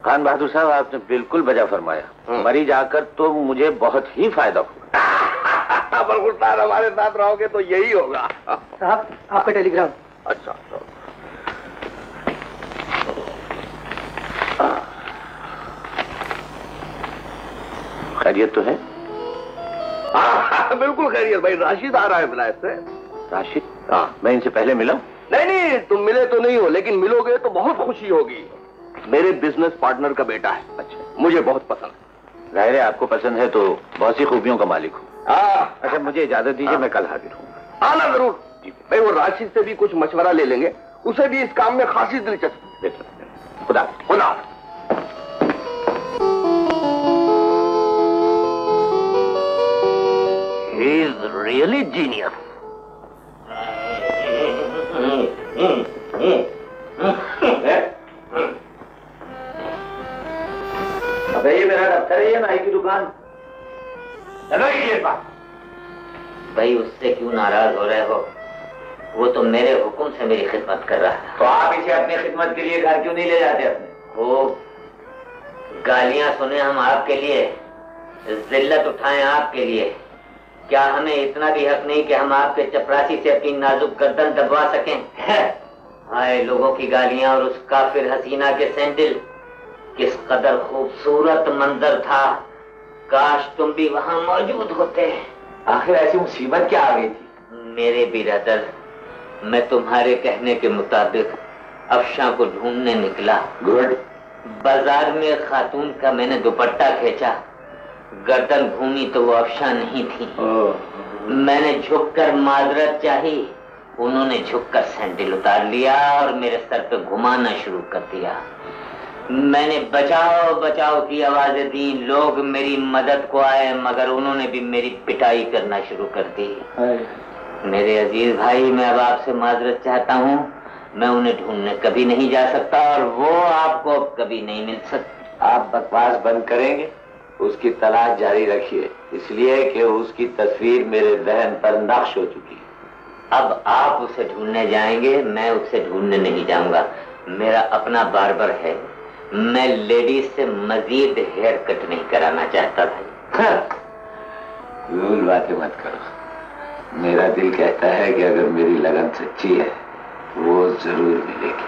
خان بہادر صاحب آپ نے بالکل بجا فرمایا. مری جا کر تو مجھے بہت ہی فائدہ ہوگا. بالکل صاحب ہمارے ساتھ رہو گے تو یہی ہوگا. صاحب آپ کا ٹیلی گرام. اچھا خیریت تو ہے؟ بالکل خیریت بھائی. راشد آ رہا ہے ولایت سے. راشد؟ ہاں میں ان سے پہلے ملا ہوں. نہیں تم ملے تو نہیں ہو لیکن ملو گے تو بہت خوشی ہوگی. میرے بزنس پارٹنر کا بیٹا ہے. اچھا مجھے بہت پسند ہے. ظاہر ہے آپ کو پسند ہے تو بہت سی خوبیوں کا مالک ہوں. اچھا مجھے اجازت دیجیے میں کل حاضر ہوں. آنا ضرور. بھائی وہ راشد سے بھی کچھ مشورہ لے لیں گے. اسے بھی اس کام میں خاصی دلچسپی. خدا خدا. He is really genius. ابھی یہ میرا دفتر ہے یا نائی کی دکان؟ بھائی اس سے کیوں ناراض ہو رہے ہو؟ وہ تو میرے حکم سے میری خدمت کر رہا ہے. تو آپ اسے اپنی خدمت کے لیے گھر کیوں نہیں لے جاتے اپنے؟ وہ گالیاں سنیں ہم آپ کے لیے, ذلت اٹھائیں آپ کے لیے. کیا ہمیں اتنا بھی حق نہیں کہ ہم آپ کے چپراسی سے اپنی نازک گردن دبوا سکیں؟ ہائے لوگوں کی گالیاں اور اس کافر حسینہ کے سینڈل. کس قدر خوبصورت منظر تھا. کاش تم بھی وہاں موجود ہوتے. آخر ایسی مصیبت کیا آ گئی تھی؟ میرے برادر, میں تمہارے کہنے کے مطابق افشاں کو ڈھونڈنے نکلا. گڈ. بازار میں خاتون کا میں نے دوپٹہ کھینچا. گردن گھومی تو وہ افشاں نہیں تھی. میں نے جھک کر معذرت چاہی. انہوں نے جھک کر سینڈل اتار لیا اور میرے سر پہ گھمانا شروع کر دیا. میں نے بچاؤ بچاؤ کی آوازیں دی. لوگ میری مدد کو آئے مگر انہوں نے بھی میری پٹائی کرنا شروع کر دی. میرے عزیز بھائی, میں اب آپ سے معذرت چاہتا ہوں. میں انہیں ڈھونڈنے کبھی نہیں جا سکتا اور وہ آپ کو کبھی نہیں مل سکتا. آپ بکواس بند کریں گے؟ اس کی تلاش جاری رکھیے, اس لیے کہ اس کی تصویر میرے ذہن پر نقش ہو چکی ہے. اب آپ اسے ڈھونڈنے جائیں گے, میں اسے ڈھونڈنے نہیں جاؤں گا. میرا اپنا باربر ہے. میں لیڈیز سے مزید ہیئر کٹ نہیں کرانا چاہتا تھا. فضول باتیں مت کرو. میرا دل کہتا ہے کہ اگر میری لگن سچی ہے وہ ضرور ملے گی.